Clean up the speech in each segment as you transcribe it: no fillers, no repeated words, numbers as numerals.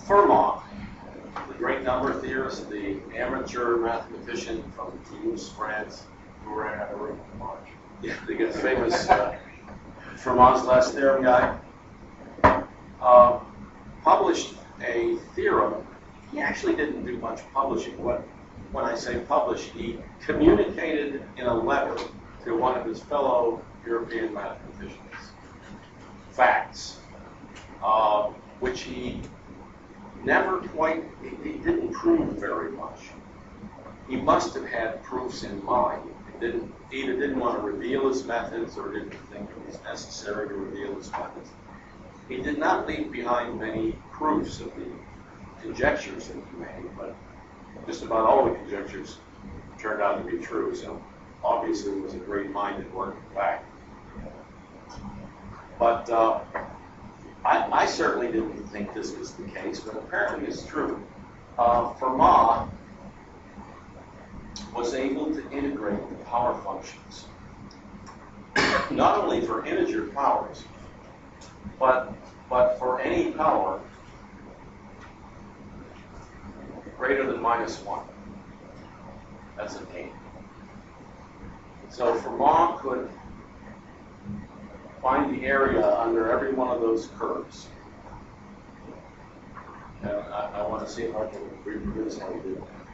Fermat, the great number theorist, the amateur mathematician from Toulouse, France, Who ran out of room to march. yeah, the famous Fermat's last theorem guy, published a theorem. He actually didn't do much publishing. When I say publish, he communicated in a letter to one of his fellow European mathematicians facts, which he never quite, he didn't prove very much. He must have had proofs in mind. He either didn't want to reveal his methods or didn't think it was necessary to reveal his methods. He did not leave behind many proofs of the conjectures that he made, but just about all the conjectures turned out to be true, so obviously it was a great mind at work, in fact. But I certainly didn't think this was the case, but apparently it's true. Fermat was able to integrate the power functions, not only for integer powers, but for any power greater than -1. That's a gain. So Fermat could find the area under every one of those curves. And I want to see if I can reproduce how he did that.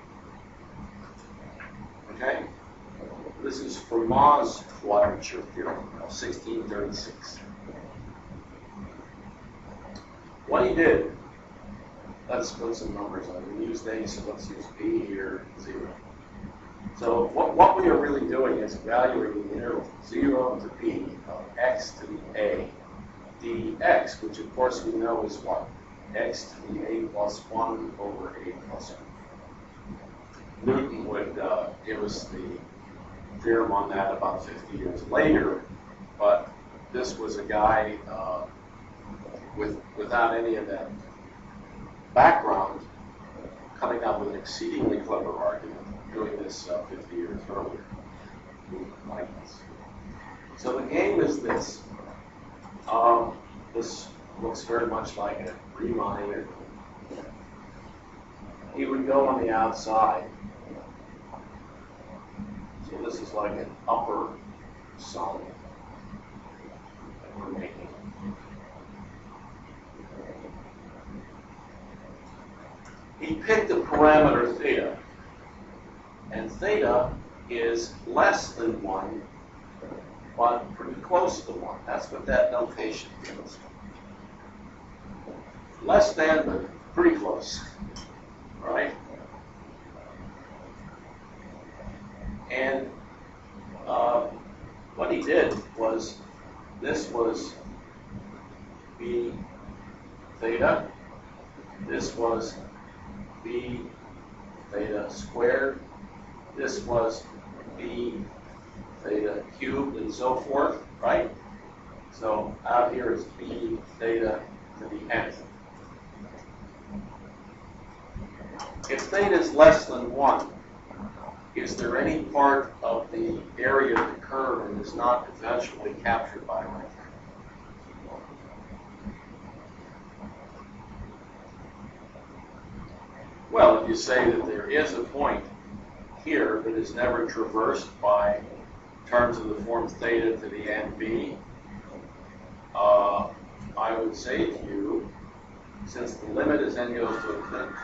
Okay? This is Fermat's quadrature theorem of 1636. What he did, let's put some numbers on it. We use A, so let's use B here, 0. So what we are really doing is evaluating the interval from 0 to B of x to the A dx, which of course we know is what? X to the A plus 1 over A plus 1. Newton would give us the theorem on that about 50 years later, but this was a guy without any of that background coming up with an exceedingly clever argument, doing this 50 years earlier. Like this. So the game is this. This looks very much like a Riemann. He would go on the outside. So this is like an upper sum that we're making. He picked a parameter theta, and theta is less than 1, but pretty close to 1. That's what that notation means. Less than, but pretty close, right? And what he did was, this was B theta, this was B theta squared, this was B theta cubed, and so forth, right? So out here is B theta to the nth. If theta is less than 1, is there any part of the area of the curve that is not eventually captured by a rectangle? Well, if you say that there is a point here that is never traversed by terms of the form theta to the n b, I would say to you, since the limit as n goes to infinity,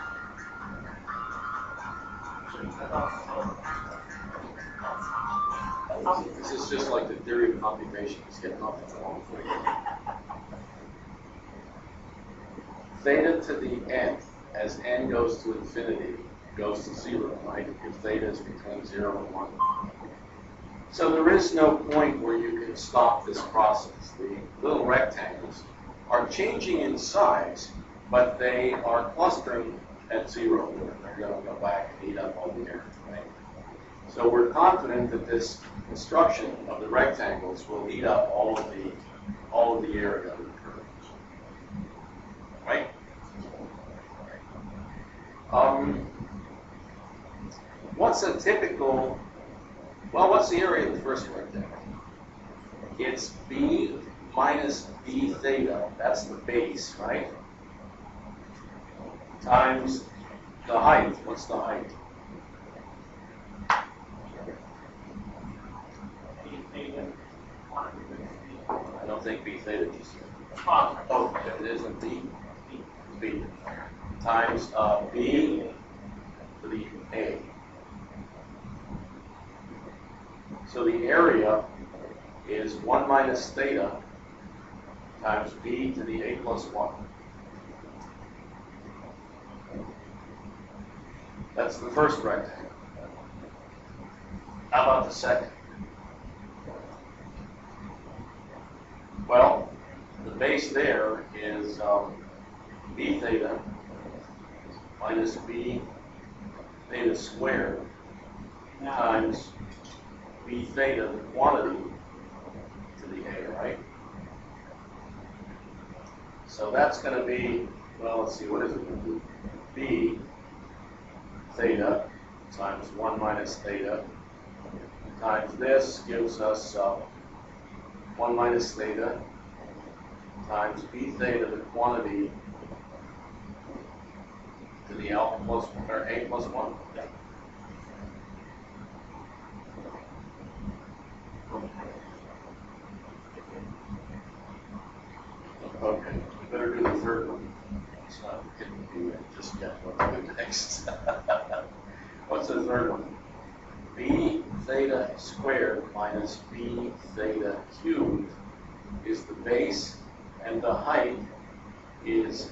this is just like the theory of computation. It's getting off the wrong foot. Theta to the nth, as n goes to infinity, goes to 0, right? If theta is between 0 and 1. So there is no point where you can stop this process. The little rectangles are changing in size, but they are clustering at 0. They're going to go back and eat up all the area, right? So we're confident that this construction of the rectangles will eat up all of the area of the curve, right? What's a typical? Well, what's the area of the first rectangle? It's B minus B theta. That's the base, right? times the height. What's the height? I don't think B theta just. Oh, it isn't B. B times B to the A. So the area is 1 minus theta times B to the A plus 1. That's the first rectangle. How about the second? Well, the base there is B theta minus B theta squared times B theta, the quantity, to the A, right? So that's going to be, well, let's see, what is it going to be? B theta times 1 minus theta times this gives us 1 minus theta times B theta, the quantity, to the alpha plus 1, or A plus 1. Yeah. Okay, we better do the third one. It's not getting to it just yet. What do we do next? What's the third one? B theta squared minus B theta cubed is the base, and the height is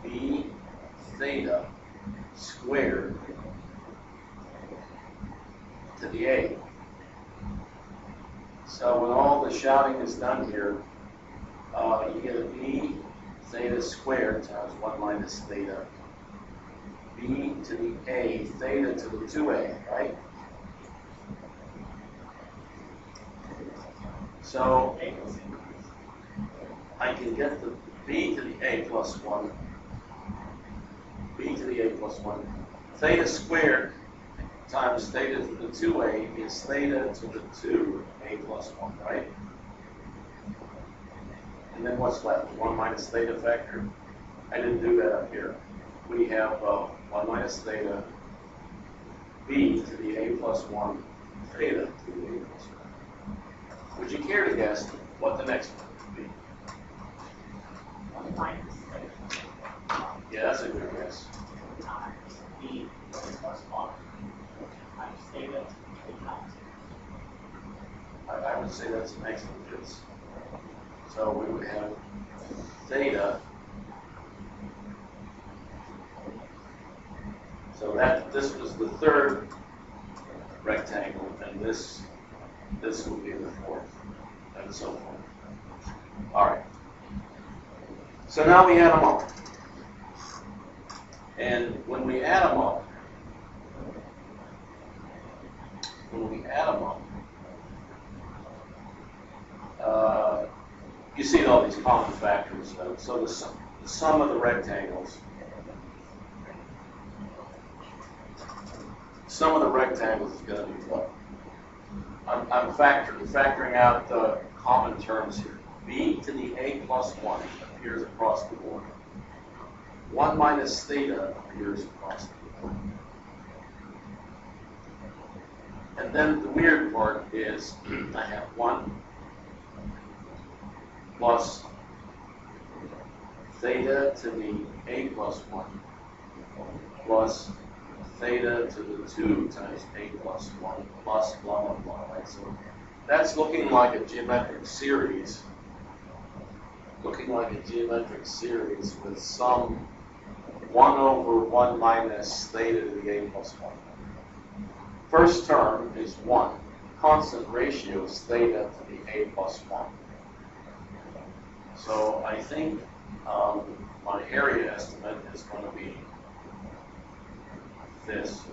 B theta squared to the A. So when all the shouting is done here, you get a B theta squared times 1 minus theta, B to the A, theta to the 2A, right? So I can get the B to the A plus 1, B to the A plus 1. Theta squared times theta to the 2A is theta to the 2A plus 1, right? And then what's left? 1 minus theta factor. I didn't do that up here. We have 1 minus theta, B to the A plus 1, theta to the A plus 1. Would you care to guess what the next one would be? 1 minus theta. Yeah, that's a good guess. Times B plus 1 times theta times. I would say that's an excellent guess. So we would have theta. So this was the third rectangle, and this will be the fourth, and so forth. All right. So now we add them up. And when we add them up, you see all these common factors. So the sum of the rectangles, is going to be what? I'm factoring out the common terms here. B to the A plus 1 appears across the board. 1 minus theta appears across the board. And then the weird part is I have 1 plus theta to the A plus 1 plus theta to the 2 times A plus 1 plus blah, blah, blah, right? So that's looking like a geometric series, with some 1 over 1 minus theta to the A plus 1. First term is 1. Constant ratio is theta to the A plus 1. So I think my area estimate is going to be this.